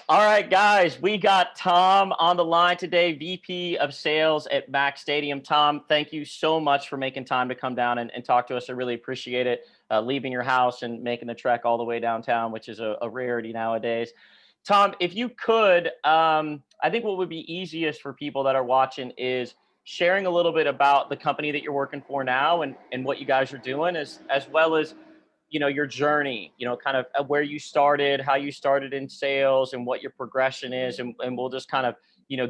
All right, guys, we got Tom on the line today, VP of Sales at Macstadium. Tom, thank you so much for making time to come down and talk to us. I really appreciate it. Leaving your house and making the trek all the way downtown, which is a rarity nowadays. Tom, if you could, I think what would be easiest for people that are watching is sharing a little bit about the company that you're working for now and what you guys are doing, as well as your journey, kind of where you started, how you started in sales and what your progression is. And we'll just kind of,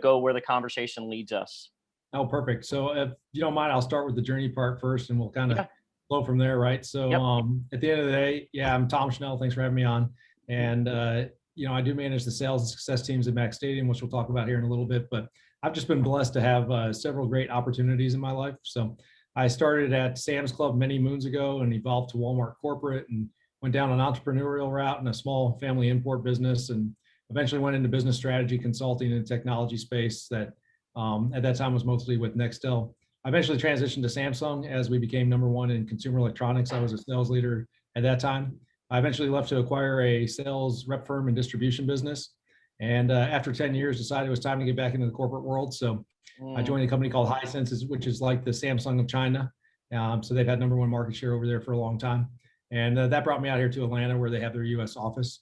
go where the conversation leads us. Oh, perfect. So if you don't mind, I'll start with the journey part first and we'll kind of Yeah. flow from there, right? So Yep. at the end of the day, yeah, I'm Tom Schnell. Thanks for having me on. And, I do manage the sales and success teams at Macstadium, which we'll talk about here in a little bit, but I've just been blessed to have several great opportunities in my life. So I started at Sam's Club many moons ago and evolved to Walmart corporate and went down an entrepreneurial route in a small family import business and eventually went into business strategy consulting in the technology space that at that time was mostly with Nextel. I eventually transitioned to Samsung as we became number one in consumer electronics. I was a sales leader at that time. I eventually left to acquire a sales rep firm and distribution business. And after 10 years, decided it was time to get back into the corporate world. So I joined a company called Hisense, which is like the Samsung of China. So they've had number one market share over there for a long time. And that brought me out here to Atlanta where they have their US office.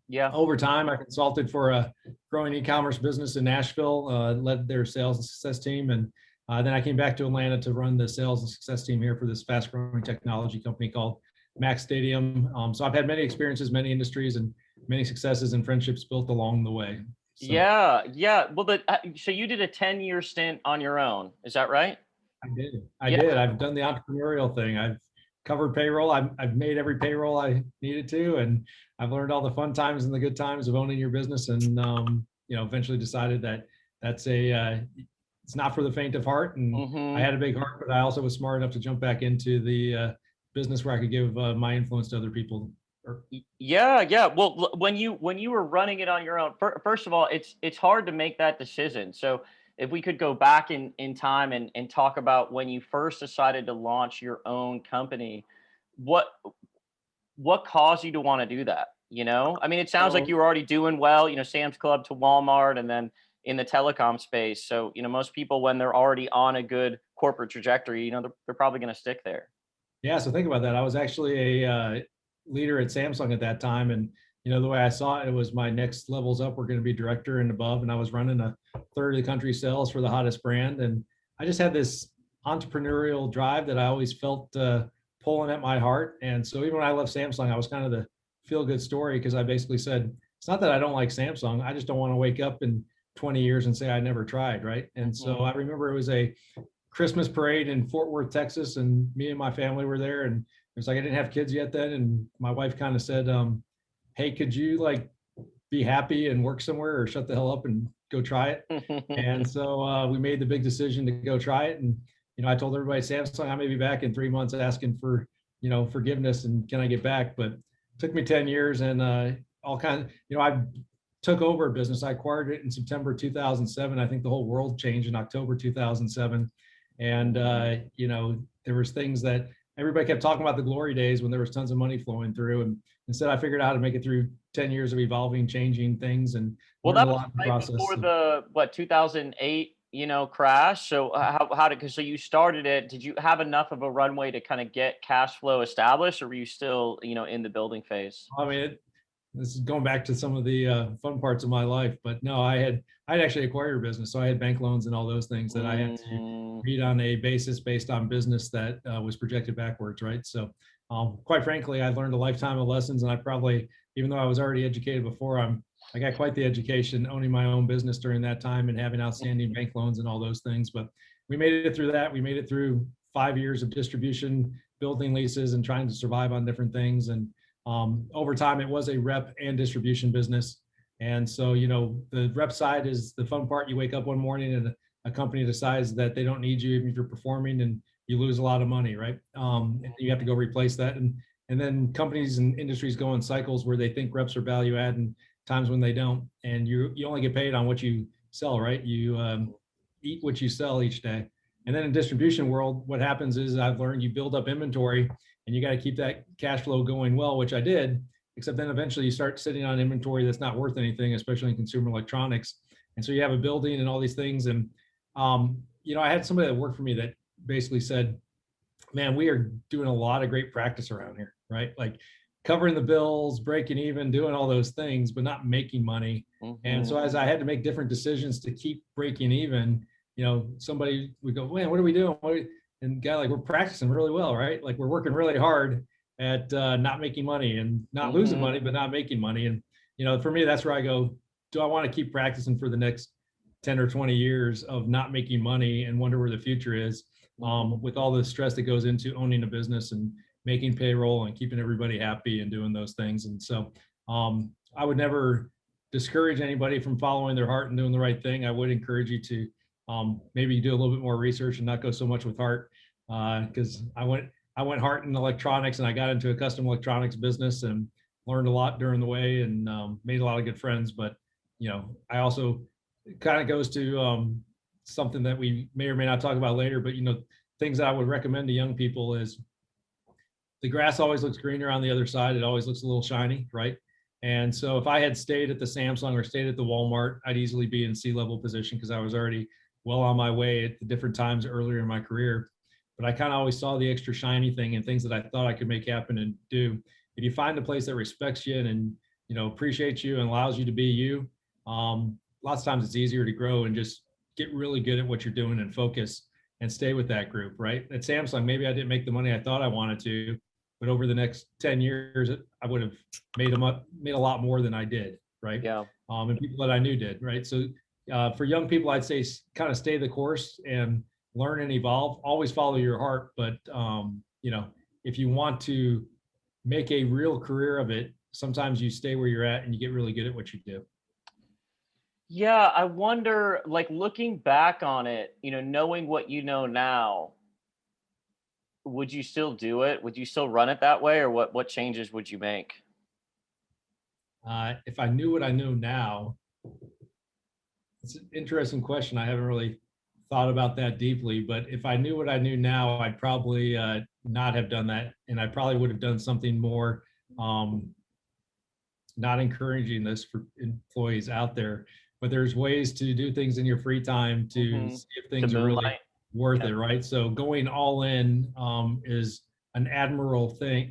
Yeah. Over time, I consulted for a growing e-commerce business in Nashville, led their sales and success team. And then I came back to Atlanta to run the sales and success team here for this fast growing technology company called Macstadium. So I've had many experiences, many industries, and many successes and friendships built along the way. So, Yeah. Yeah. Well, so you did a 10-year stint on your own. Is that right? I did. Yeah. I've done the entrepreneurial thing. I've covered payroll. I've made every payroll I needed to, and I've learned all the fun times and the good times of owning your business. And eventually decided that it's not for the faint of heart. And I had a big heart, but I also was smart enough to jump back into the business where I could give my influence to other people. Yeah, yeah. Well, when you were running it on your own, first of all, it's hard to make that decision. So if we could go back in time and talk about when you first decided to launch your own company, what what caused you to want to do that? I mean, it sounds like So you were already doing well, Sam's Club to Walmart and then in the telecom space. So, most people, when they're already on a good corporate trajectory, they're probably going to stick there. yeah, so think about that. I was actually a leader at Samsung at that time, and the way I saw it, it was my next levels up were going to be director and above, and I was running a third of the country sales for the hottest brand, and I just had this entrepreneurial drive that I always felt pulling at my heart. And so even when I left Samsung, I was kind of the feel good story because I basically said it's not that I don't like Samsung, I just don't want to wake up in 20 years and say I never tried, right? And so I remember it was a Christmas parade in Fort Worth, Texas, and me and my family were there. And it was like I didn't have kids yet then, and my wife kind of said, "Hey, could you like be happy and work somewhere, or shut the hell up and go try it?" And so we made the big decision to go try it. And I told everybody, Samsung, I may be back in 3 months asking for forgiveness and can I get back? But it took me 10 years and all kinds. I took over a business. I acquired it in September 2007. I think the whole world changed in October 2007. And there was things that everybody kept talking about, the glory days when there was tons of money flowing through, and instead I figured out how to make it through 10 years of evolving, changing things, and Well, learned that a was lot in the right process. before the 2008 crash. So so you started it, did you have enough of a runway to kind of get cash flow established, or were you still in the building phase? I mean, this is going back to some of the fun parts of my life, but no, I'd actually acquired a business, so I had bank loans and all those things that I had to read on a basis based on business that was projected backwards, right? So, quite frankly, I learned a lifetime of lessons, and I probably, even though I was already educated before, I got quite the education owning my own business during that time and having outstanding bank loans and all those things. But we made it through that. We made it through 5 years of distribution, building leases, and trying to survive on different things. And over time, it was a rep and distribution business. And so, the rep side is the fun part. You wake up one morning and a company decides that they don't need you if you're performing, and you lose a lot of money, right? And you have to go replace that. And then companies and industries go in cycles where they think reps are value add and times when they don't. And you only get paid on what you sell, right? You eat what you sell each day. And then in distribution world, what happens is I've learned you build up inventory and you got to keep that cash flow going well, which I did. except then eventually you start sitting on inventory that's not worth anything, especially in consumer electronics. And so you have a building and all these things. And, I had somebody that worked for me that basically said, man, we are doing a lot of great practice around here, right? Like covering the bills, breaking even, doing all those things, but not making money. And so as I had to make different decisions to keep breaking even, somebody would go, man, what are we doing? And guy, like, we're practicing really well, right? Like we're working really hard at not making money and not losing money, but not making money. And, for me, that's where I go, do I want to keep practicing for the next 10 or 20 years of not making money and wonder where the future is? With all the stress that goes into owning a business and making payroll and keeping everybody happy and doing those things. And so I would never discourage anybody from following their heart and doing the right thing. I would encourage you to maybe do a little bit more research and not go so much with heart, because I went heart in electronics, and I got into a custom electronics business and learned a lot during the way, and made a lot of good friends. But I also, it kind of goes to something that we may or may not talk about later, but things that I would recommend to young people is the grass always looks greener on the other side. It always looks a little shiny, right? And so if I had stayed at the Samsung or stayed at the Walmart, I'd easily be in C-level position because I was already well on my way at the different times earlier in my career. But I kind of always saw the extra shiny thing and things that I thought I could make happen and do. If you find a place that respects you and appreciates you and allows you to be you, lots of times it's easier to grow and just get really good at what you're doing and focus and stay with that group, right? At Samsung, maybe I didn't make the money I thought I wanted to, but over the next 10 years, I would have made a lot more than I did, right? Yeah. And people that I knew did, right? So for young people, I'd say kind of stay the course and learn and evolve. Always follow your heart, but if you want to make a real career of it, sometimes you stay where you're at and you get really good at what you do. Yeah, I wonder, like looking back on it, knowing what you know now, would you still do it? Would you still run it that way, or what changes would you make? If I knew what I know now, it's an interesting question. I haven't really thought about that deeply, but if I knew what I knew now, I'd probably not have done that, and I probably would have done something more, not encouraging this for employees out there, but there's ways to do things in your free time to see if things are really worth it, right? So going all in is an admirable thing,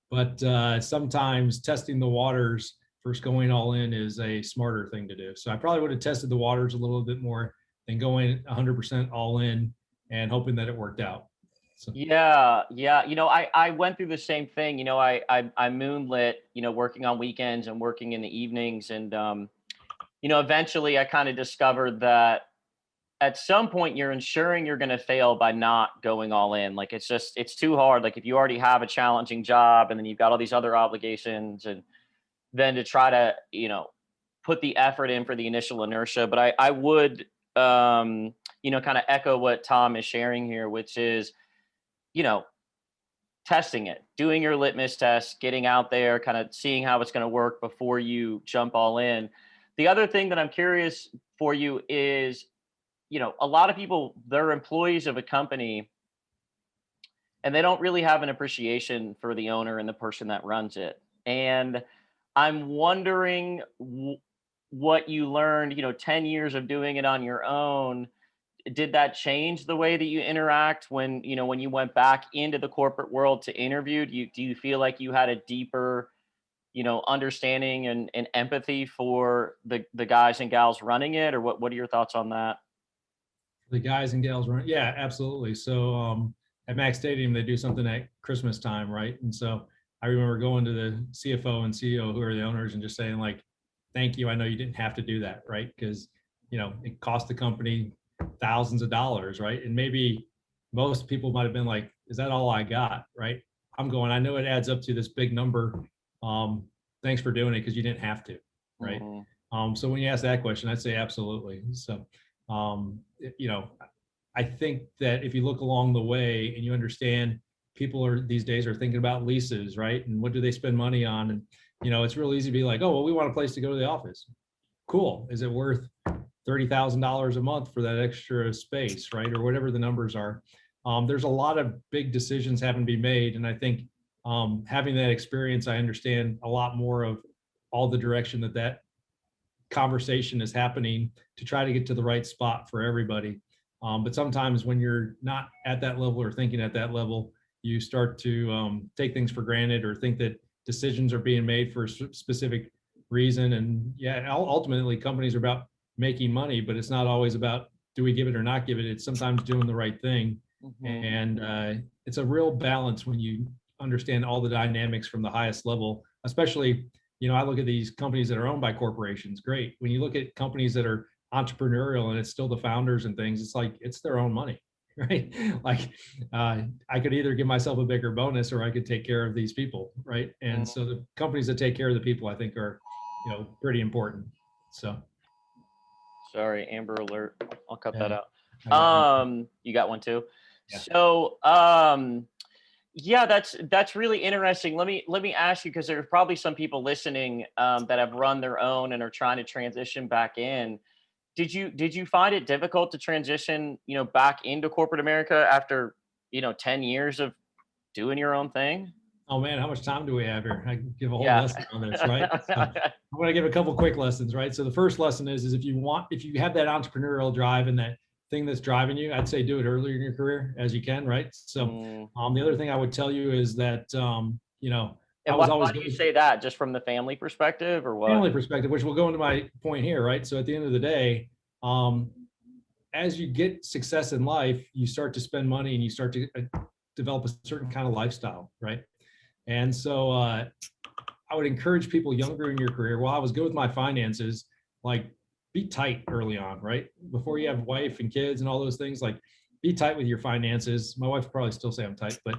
but sometimes testing the waters versus going all in is a smarter thing to do. So I probably would have tested the waters a little bit more than going 100% all in and hoping that it worked out. So. Yeah. I went through the same thing. I moonlit, working on weekends and working in the evenings, and eventually I kind of discovered that at some point you're ensuring you're going to fail by not going all in. Like it's too hard. Like if you already have a challenging job and then you've got all these other obligations, and then to try to, put the effort in for the initial inertia. But I would, kind of echo what Tom is sharing here, which is, testing it, doing your litmus test, getting out there, kind of seeing how it's going to work before you jump all in. The other thing that I'm curious for you is, a lot of people, they're employees of a company and they don't really have an appreciation for the owner and the person that runs it. And I'm wondering what you learned, 10 years of doing it on your own. Did that change the way that you interact when you went back into the corporate world to interview? Do you feel like you had a deeper, understanding and empathy for the guys and gals running it, or what are your thoughts on that? The guys and gals run, yeah, absolutely. So at Macstadium, they do something at Christmas time, right? And so I remember going to the CFO and CEO, who are the owners, and just saying, like, thank you. I know you didn't have to do that, right? Because it cost the company thousands of dollars, right? And maybe most people might have been like, is that all I got, right? I'm going, I know it adds up to this big number. Thanks for doing it, because you didn't have to, right? So when you ask that question, I'd say absolutely. So I think that if you look along the way and you understand people these days are thinking about leases, right? And what do they spend money on? And it's real easy to be like, oh, well, we want a place to go to the office. Cool. Is it worth $30,000 a month for that extra space, right? Or whatever the numbers are. There's a lot of big decisions having to be made. And I think having that experience, I understand a lot more of all the direction that conversation is happening to try to get to the right spot for everybody. But sometimes when you're not at that level or thinking at that level, you start to take things for granted or think that decisions are being made for a specific reason. And yeah, ultimately companies are about making money, but it's not always about do we give it or not give it. It's sometimes doing the right thing. And it's a real balance when you understand all the dynamics from the highest level, especially, I look at these companies that are owned by corporations. Great. When you look at companies that are entrepreneurial and it's still the founders and things, it's like it's their own money, right? Like I could either give myself a bigger bonus or I could take care of these people, right? And so the companies that take care of the people, I think, are pretty important. So sorry, Amber Alert. I'll cut that out. You got one too. Yeah. So yeah, that's really interesting. Let me ask you, because there's probably some people listening that have run their own and are trying to transition back in. Did you find it difficult to transition, back into corporate America after 10 years of doing your own thing? Oh man, how much time do we have here? I can give a whole lesson on this, right? So I'm going to give a couple quick lessons, right? So the first lesson is if you have that entrepreneurial drive and that thing that's driving you, I'd say do it earlier in your career as you can, right? So the other thing I would tell you is that and why do you say that? Just from the family perspective, or what? Family perspective, which will go into my point here, right? So at the end of the day, as you get success in life, you start to spend money and you start to develop a certain kind of lifestyle, right? And so I would encourage people younger in your career, while I was good with my finances, like be tight early on, right? Before you have wife and kids and all those things, like be tight with your finances. My wife would probably still say I'm tight, but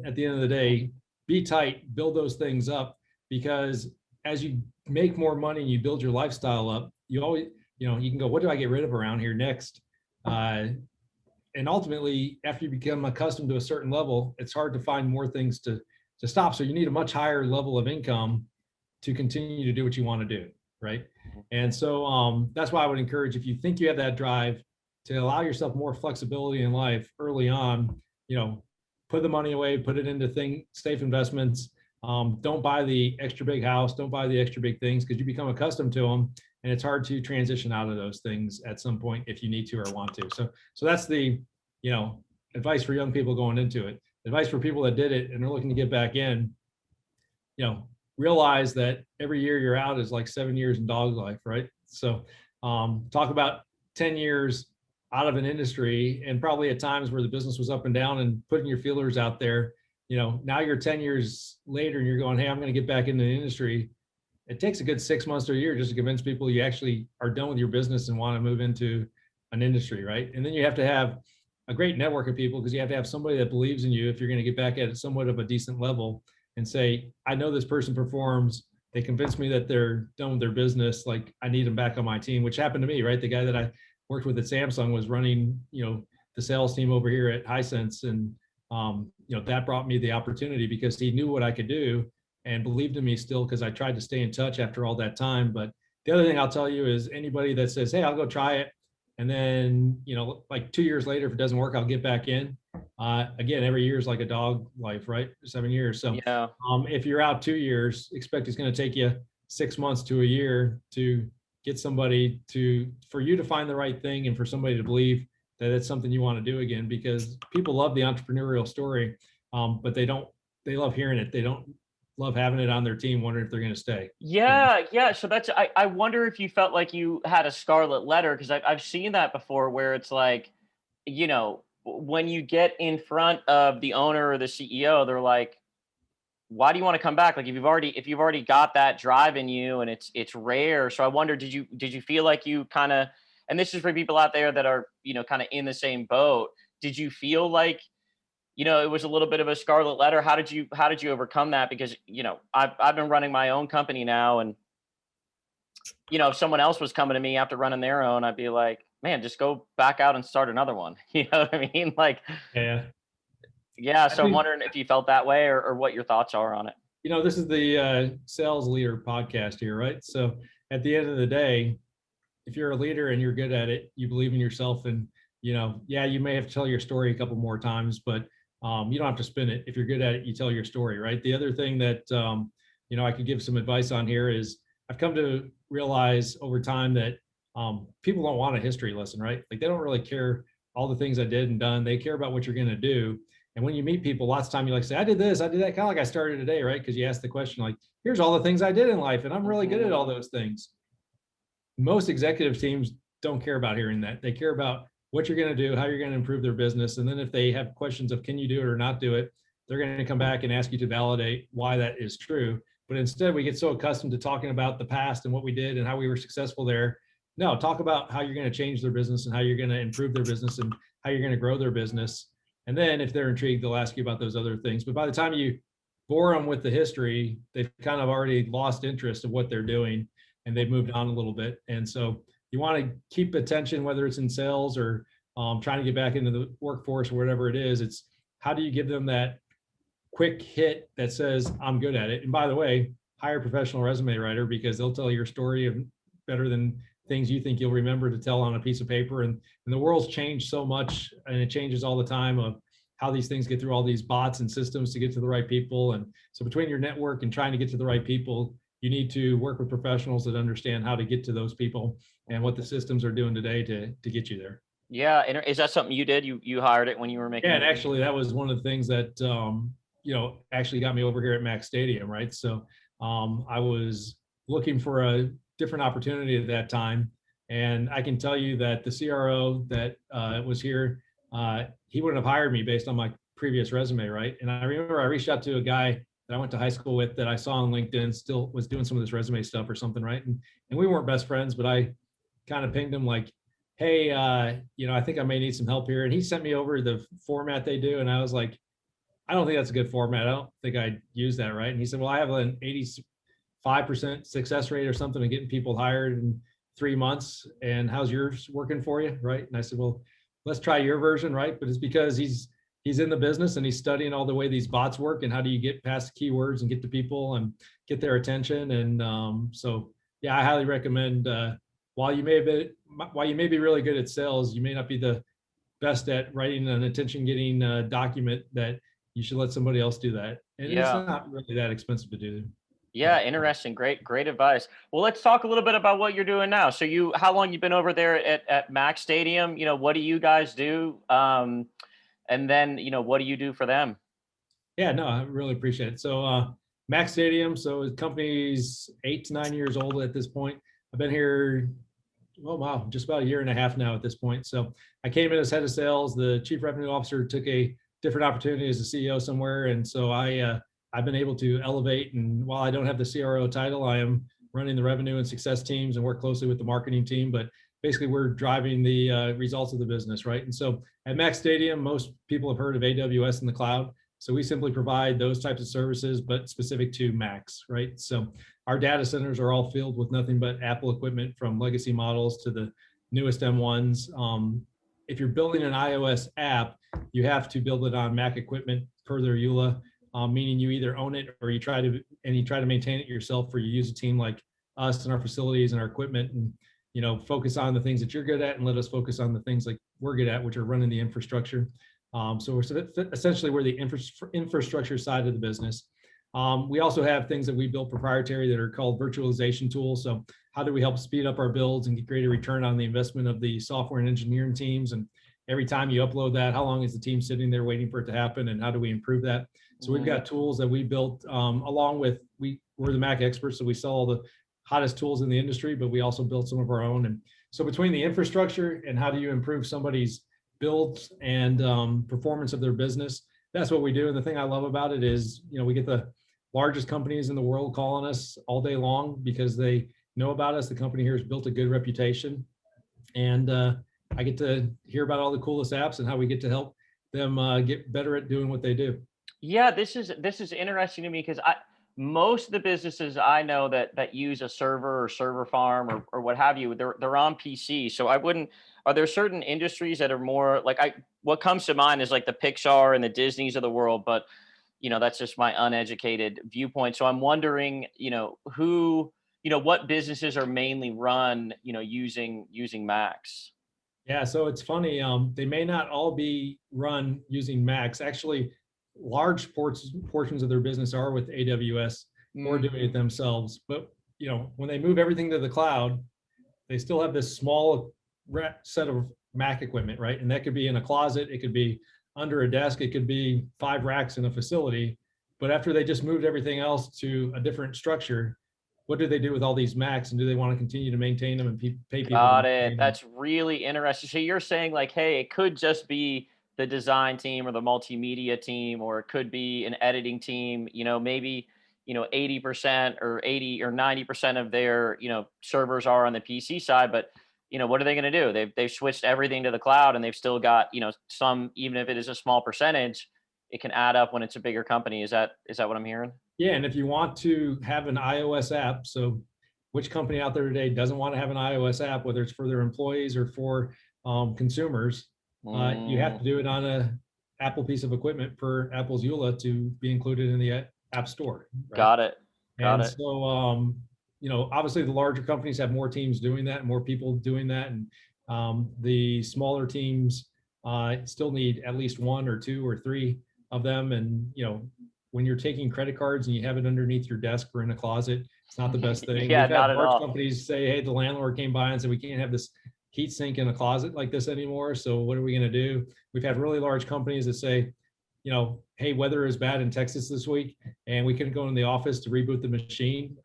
at the end of the day, be tight, build those things up, because as you make more money and you build your lifestyle up, you always, you can go, what do I get rid of around here next? And ultimately, after you become accustomed to a certain level, it's hard to find more things to stop. So you need a much higher level of income to continue to do what you want to do, right? And so that's why I would encourage, if you think you have that drive, to allow yourself more flexibility in life early on, put the money away, put it into safe investments. Don't buy the extra big house, don't buy the extra big things, because you become accustomed to them, and it's hard to transition out of those things at some point if you need to or want to. So that's the advice for young people going into it. Advice for people that did it and are looking to get back in, realize that every year you're out is like 7 years in dog life, right? So talk about 10 years out of an industry, and probably at times where the business was up and down, and putting your feelers out there. Now you're 10 years later and you're going, hey, I'm going to get back into the industry. It takes a good 6 months to a year just to convince people you actually are done with your business and want to move into an industry, right? And then you have to have a great network of people, because you have to have somebody that believes in you if you're going to get back at it somewhat of a decent level, and say, I know this person performs. They convinced me that they're done with their business. Like, I need them back on my team, which happened to me, right? The guy that I worked with at Samsung was running, the sales team over here at Hisense. And, that brought me the opportunity because he knew what I could do and believed in me still, because I tried to stay in touch after all that time. But the other thing I'll tell you is, anybody that says, hey, I'll go try it, and then, like 2 years later, if it doesn't work, I'll get back in. Again, every year is like a dog life, right? 7 years. So yeah. If you're out 2 years, expect it's going to take you 6 months to a year to get somebody for you to find the right thing, and for somebody to believe that it's something you want to do again, because people love the entrepreneurial story, but they love hearing it. They don't love having it on their team, wondering if they're going to stay. Yeah. So I wonder if you felt like you had a scarlet letter, because I've seen that before, where it's like, when you get in front of the owner or the CEO, they're like, why do you want to come back? Like, if you've already got that drive in you, and it's rare. So I wonder, did you feel like you kind of, and this is for people out there that are, kind of in the same boat. Did you feel like, it was a little bit of a scarlet letter? How did you overcome that? Because, I've been running my own company now, and, if someone else was coming to me after running their own, I'd be like, man, just go back out and start another one. You know what I mean? Like, yeah. So I'm wondering if you felt that way, or what your thoughts are on it. This is the sales leader podcast here, right? So at the end of the day, if you're a leader and you're good at it, you believe in yourself, and, you may have to tell your story a couple more times, but You don't have to spin it. If you're good at it, you tell your story, right? The other thing that, I could give some advice on here is I've come to realize over time that people don't want a history lesson, right? Like they don't really care all the things I did and done. They care about what you're going to do. And when you meet people, lots of time you like say, I did this, I did that, kind of like I started today, right? Because you ask the question like, here's all the things I did in life, and I'm really good at all those things. Most executive teams don't care about hearing that. They care about what you're going to do, how you're going to improve their business. And then if they have questions of can you do it or not do it, they're going to come back and ask you to validate why that is true. But instead, we get so accustomed to talking about the past and what we did and how we were successful there. No, talk about how you're going to change their business and how you're going to improve their business and how you're going to grow their business. And then if they're intrigued, they'll ask you about those other things. But by the time you bore them with the history, they've kind of already lost interest of what they're doing and they've moved on a little bit. And so you want to keep attention, whether it's in sales or trying to get back into the workforce or whatever it is. It's how do you give them that quick hit that says, I'm good at it. And by the way, hire a professional resume writer because they'll tell your story better than things you think you'll remember to tell on a piece of paper. And the world's changed so much and it changes all the time of how these things get through all these bots and systems to get to the right people. And so between your network and trying to get to the right people, you need to work with professionals that understand how to get to those people and what the systems are doing today to get you there. Yeah. And is that something you did? You hired it when you were making? Yeah, and actually that was one of the things that actually got me over here at Macstadium, right? So I was looking for a different opportunity at that time, and I can tell you that the CRO that was here, he wouldn't have hired me based on my previous resume, right? And I remember I reached out to a guy that I went to high school with that I saw on LinkedIn, still was doing some of this resume stuff or something, right? And we weren't best friends, but I kind of pinged him like, hey, I think I may need some help here. And he sent me over the format they do. And I was like, I don't think that's a good format. I don't think I'd use that, right? And he said, well, I have an 85% success rate or something of getting people hired in 3 months. And how's yours working for you, right? And I said, well, let's try your version, right? But it's because he's in the business and he's studying all the way these bots work and how do you get past the keywords and get to people and get their attention. And so, yeah, I highly recommend. While you may be really good at sales, you may not be the best at writing an attention-getting document. That you should let somebody else do that, and it's not really that expensive to do. Yeah, interesting. Great advice. Well, let's talk a little bit about what you're doing now. So how long you been over there at Macstadium? What do you guys do? And then, what do you do for them? Yeah, no, I really appreciate it. So Macstadium, so the company's 8 to 9 years old at this point. I've been here, oh wow, just about a year and a half now at this point. So I came in as head of sales. The chief revenue officer took a different opportunity as a CEO somewhere, and so I've been able to elevate. And while I don't have the CRO title, I am running the revenue and success teams and work closely with the marketing team. But basically, we're driving the results of the business, right? And so at Macstadium, most people have heard of AWS in the cloud. So we simply provide those types of services, but specific to Macs, right? So our data centers are all filled with nothing but Apple equipment, from legacy models to the newest M1s. If you're building an iOS app, you have to build it on Mac equipment per their EULA, meaning you either own it or you try to maintain it yourself, or you use a team like us and our facilities and our equipment, and focus on the things that you're good at and let us focus on the things like we're good at, which are running the infrastructure. So we're the infrastructure side of the business. We also have things that we built proprietary that are called virtualization tools. So how do we help speed up our builds and get greater return on the investment of the software and engineering teams? And every time you upload that, how long is the team sitting there waiting for it to happen? And how do we improve that? So we've got tools that we built along with, we're the Mac experts, so we sell all the hottest tools in the industry, but we also built some of our own. And so between the infrastructure and how do you improve somebody's builds and performance of their business, that's what we do. And the thing I love about it is, we get the largest companies in the world calling us all day long because they know about us. The company here has built a good reputation, and I get to hear about all the coolest apps and how we get to help them get better at doing what they do. Yeah, this is interesting to me because most of the businesses I know that use a server or server farm or what have you, they're on PC. So are there certain industries that are more like, what comes to mind is like the Pixar and the Disneys of the world, but that's just my uneducated viewpoint. So I'm wondering, what businesses are mainly run, using Macs. Yeah, so it's funny. They may not all be run using Macs. Actually, large portions of their business are with AWS or doing it Mhm. themselves. But when they move everything to the cloud, they still have this small set of Mac equipment, right? And that could be in a closet, it could be under a desk, it could be 5 racks in a facility. But after they just moved everything else to a different structure, what do they do with all these Macs, and do they want to continue to maintain them and pay people to Got it. maintain them? That's really interesting. So you're saying like, hey, it could just be the design team or the multimedia team, or it could be an editing team, maybe, 80% or 80 or 90% of their, servers are on the PC side, but what are they going to do? They've switched everything to the cloud and they've still got, some, even if it is a small percentage, it can add up when it's a bigger company. Is that what I'm hearing? Yeah, and if you want to have an iOS app, so which company out there today doesn't want to have an iOS app, whether it's for their employees or for consumers? You have Mm, to do it on a Apple piece of equipment per Apple's EULA to be included in the App Store, right? got it. Got And it. so, obviously the larger companies have more teams doing that, more people doing that, and the smaller teams still need at least one or two or three of them. And when you're taking credit cards and you have it underneath your desk or in a closet, it's not the best thing. Yeah, We've not had at large all. companies say, "Hey, the landlord came by and said we can't have this heat sink in a closet like this anymore. So what are we going to do?" We've had really large companies that say, "Hey, weather is bad in Texas this week, and we couldn't go in the office to reboot the machine.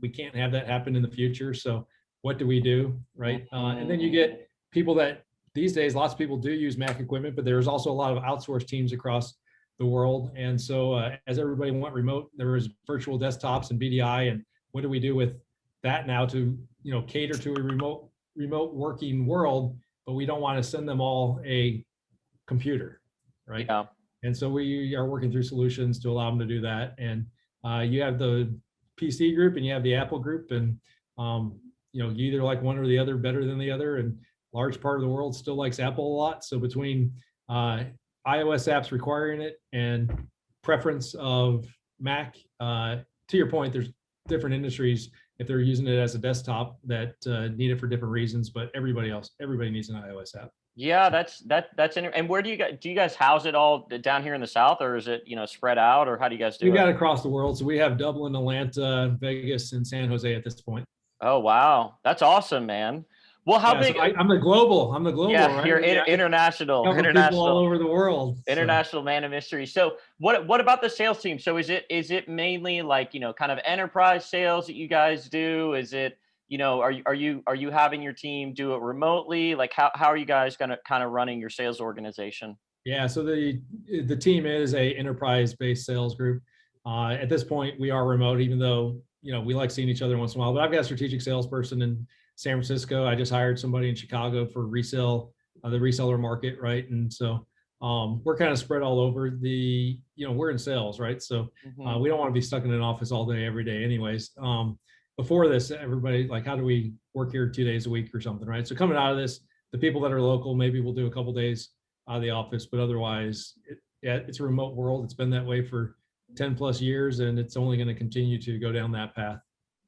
We can't have that happen in the future. So what do we do?" Right? And then you Mhm. get people that these days, lots of people do use Mac equipment, but there's also a lot of outsourced teams across the world. And so as everybody went remote, there was virtual desktops and BDI. And what do we do with that now to cater to a remote working world? But we don't want to send them all a computer, right? Yeah. And so we are working through solutions to allow them to do that. And you have the PC group and you have the Apple group, and you either like one or the other better than the other. And large part of the world still likes Apple a lot. So between uh, iOS apps requiring it and preference of Mac, to your point, there's different industries if they're using it as a desktop that need it for different reasons. But everybody needs an iOS app. Yeah, and where do you guys house it all down here in the South, or is it, spread out, or how do you guys We do it? got across the world. So we have Dublin, Atlanta, Vegas, and San Jose at this point. Oh, wow. That's awesome, man. Well, how Yeah, so big I'm the global. I'm the global, yeah, right? you're I international, cover people all over the world. So international man of mystery. So what about the sales team? So is it mainly like, kind of enterprise sales that you guys do? Is it, are you having your team do it remotely? Like how are you guys gonna kind of running your sales organization? yeah, so the team is a enterprise-based sales group. At this point, we are remote, even though we like seeing each other once in a while. But I've got a strategic salesperson in San Francisco. I just hired somebody in Chicago for resale, the reseller market, right? And so we're kind of spread all over. We're in sales, right? So Mhm. we don't want to be stuck in an office all day, every day, anyways. Before this, everybody like, how do we work here 2 days a week or something, right? So coming out of this, the people that are local, maybe we'll do a couple days out of the office, but otherwise, yeah, it's a remote world. It's been that way for 10 plus years, and it's only going to continue to go down that path.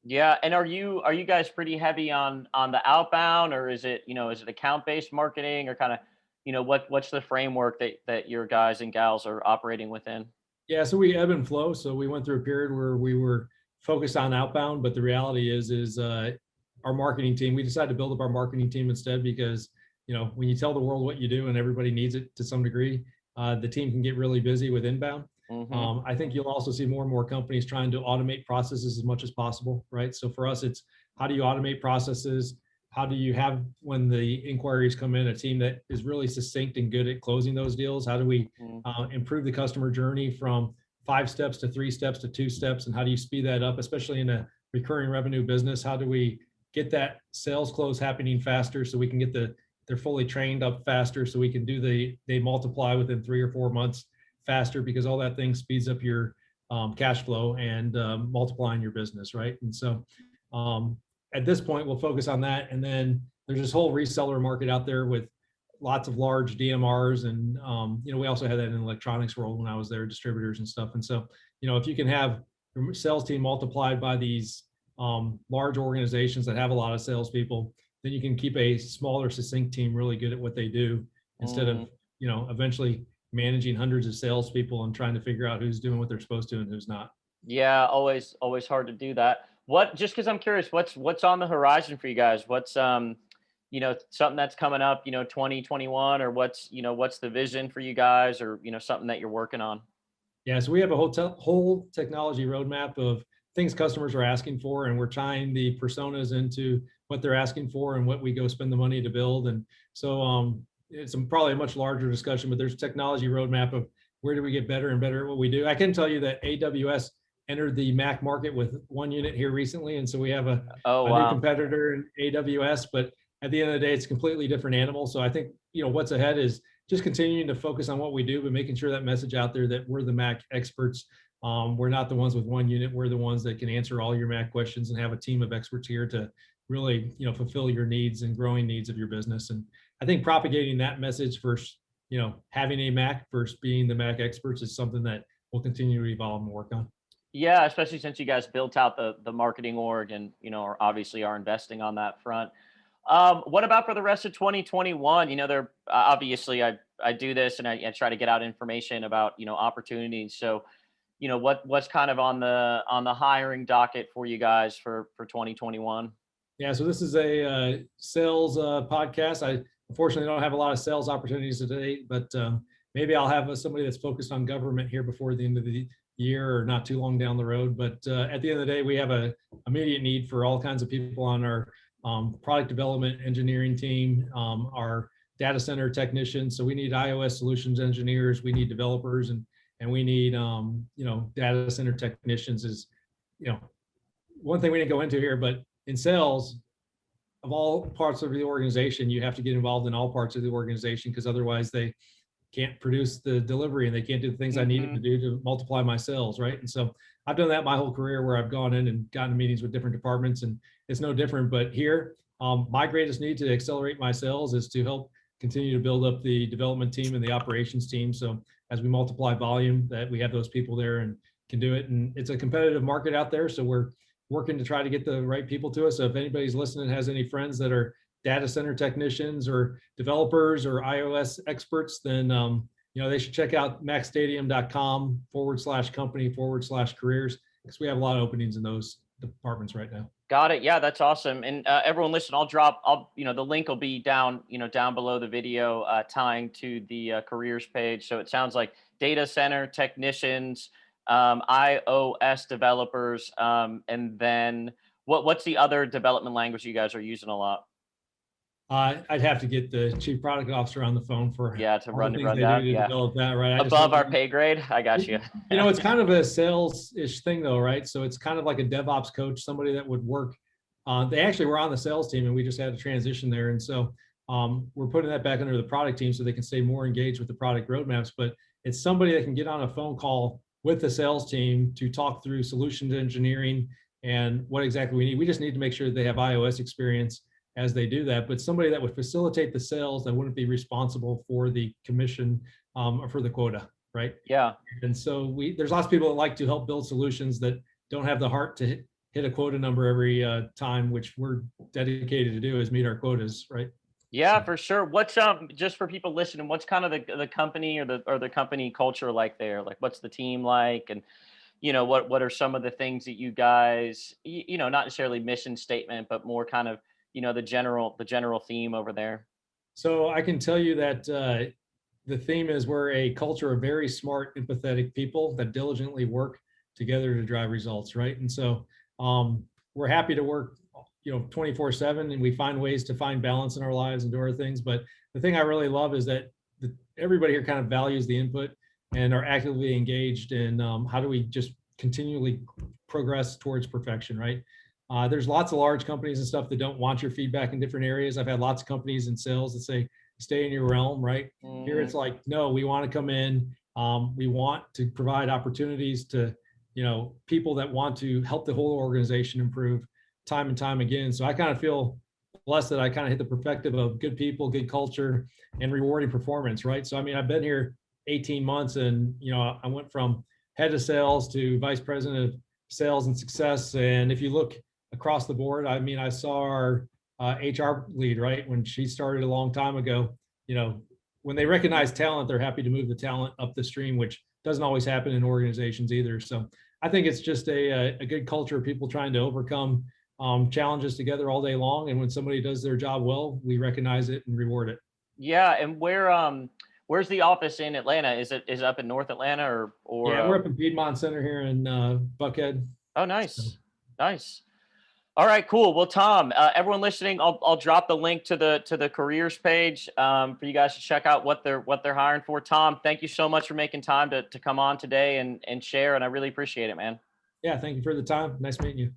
Yeah, and are you guys pretty heavy on the outbound, or is it account based marketing, or kind of what's the framework that your guys and gals are operating within? Yeah, so we ebb and flow. So we went through a period where we were focused on outbound, but the reality is our marketing team. We decided to build up our marketing team instead because when you tell the world what you do and everybody needs it to some degree, the team can get really busy with inbound. Hmm. I think you'll also see more and more companies trying to automate processes as much as possible, right? So for us, it's how do you automate processes? How do you have, when the inquiries come in, a team that is really succinct and good at closing those deals? How do we improve the customer journey from 5 steps to 3 steps to 2 steps? And how do you speed that up, especially in a recurring revenue business? How do we get that sales close happening faster so we can get they're fully trained up faster so we can do they multiply within 3 or 4 months faster, because all that thing speeds up your cash flow and multiplying your business, right? And so at this point, we'll focus on that. And then there's this whole reseller market out there with lots of large DMRs. And, we also had that in electronics world when I was there, distributors and stuff. And so, if you can have your sales team multiplied by these large organizations that have a lot of salespeople, then you can keep a smaller, succinct team really good at what they do instead of, eventually managing hundreds of salespeople and trying to figure out who's doing what they're supposed to and who's not. Yeah, always hard to do that. What just because I'm curious, what's on the horizon for you guys? What's something that's coming up, 2021, or what's the vision for you guys, or something that you're working on? Yeah, so we have a whole technology roadmap of things customers are asking for, and we're tying the personas into what they're asking for and what we go spend the money to build. And so it's probably a much larger discussion, but there's a technology roadmap of where do we get better and better at what we do. I can tell you that AWS entered the Mac market with one unit here recently, and so we have Oh, a new wow. competitor in AWS, but at the end of the day, it's a completely different animal. So I think what's ahead is just continuing to focus on what we do, but making sure that message out there that we're the Mac experts. We're not the ones with one unit. We're the ones that can answer all your Mac questions and have a team of experts here to really, fulfill your needs and growing needs of your business. And I think propagating that message first, having a Mac versus being the Mac experts is something that we'll continue to evolve and work on. Yeah, especially since you guys built out the marketing org and obviously are investing on that front. What about for the rest of 2021? There obviously I do this and I try to get out information about opportunities. So what's kind of on the hiring docket for you guys for 2021? Yeah, so this is a sales podcast. I unfortunately don't have a lot of sales opportunities today, but maybe I'll have somebody that's focused on government here before the end of the year or not too long down the road. But at the end of the day, we have a immediate need for all kinds of people on our product development engineering team, our data center technicians. So we need iOS solutions engineers, we need developers, and we need data center technicians. Is one thing we didn't go into here, but in sales, of all parts of the organization, you have to get involved in all parts of the organization, because otherwise they can't produce the delivery and they can't do the things I need them to do to multiply my sales, right? And so I've done that my whole career, where I've gone in and gotten meetings with different departments, and it's no different. But here, my greatest need to accelerate my sales is to help continue to build up the development team and the operations team. So as we multiply volume, that we have those people there and can do it. And it's a competitive market out there, so we're working to try to get the right people to us. So if anybody's listening, has any friends that are data center technicians or developers or iOS experts, then they should check out macstadium.com/company/careers, because we have a lot of openings in those departments right now. Got it. Yeah, that's awesome. And everyone listen, the link will be down below the video, tying to the careers page. So it sounds like data center technicians, iOS developers, and then what's the other development language you guys are using a lot? I'd have to get the chief product officer on the phone for to run that. Develop that, right? Above our pay grade. I got you. It's kind of a sales-ish thing though, right? So it's kind of like a DevOps coach, somebody that would work. They actually were on the sales team, and we just had a transition there. And so we're putting that back under the product team so they can stay more engaged with the product roadmaps. But it's somebody that can get on a phone call with the sales team to talk through solutions engineering and what exactly we need. We just need to make sure that they have iOS experience as they do that, but somebody that would facilitate the sales, that wouldn't be responsible for the commission or for the quota, right? Yeah. And so there's lots of people that like to help build solutions that don't have the heart to hit a quota number every time, which we're dedicated to do, is meet our quotas, right? Yeah, for sure. What's just for people listening, what's kind of the company or the company culture like there? Like, what's the team like, and what are some of the things that you guys, not necessarily mission statement, but more kind of the general theme over there? So I can tell you that the theme is we're a culture of very smart, empathetic people that diligently work together to drive results, right? And so we're happy to work 24/7, and we find ways to find balance in our lives and do our things. But the thing I really love is that everybody here kind of values the input and are actively engaged in how do we just continually progress towards perfection, right? There's lots of large companies and stuff that don't want your feedback in different areas. I've had lots of companies in sales that say, stay in your realm, right? Here it's like, no, we want to come in. We want to provide opportunities to, people that want to help the whole organization improve time and time again. So I kind of feel blessed that I kind of hit the perspective of good people, good culture, and rewarding performance, right? So, I mean, I've been here 18 months, and, I went from head of sales to vice president of sales and success. And if you look across the board, I mean, I saw our HR lead, right? When she started a long time ago, you know, when they recognize talent, they're happy to move the talent up the stream, which doesn't always happen in organizations either. So I think it's just a good culture of people trying to overcome challenges together all day long. And when somebody does their job well, we recognize it and reward it. Yeah, and where's the office in Atlanta? Is it up in North Atlanta or Yeah, we're up in Piedmont Center here in Buckhead. Oh, So, nice. Nice. All right, cool. Well, Tom, everyone listening, I'll drop the link to the careers page for you guys to check out what they're hiring for. Tom, thank you so much for making time to come on today and share, and I really appreciate it, man. yeah, thank you for the time. Nice meeting you.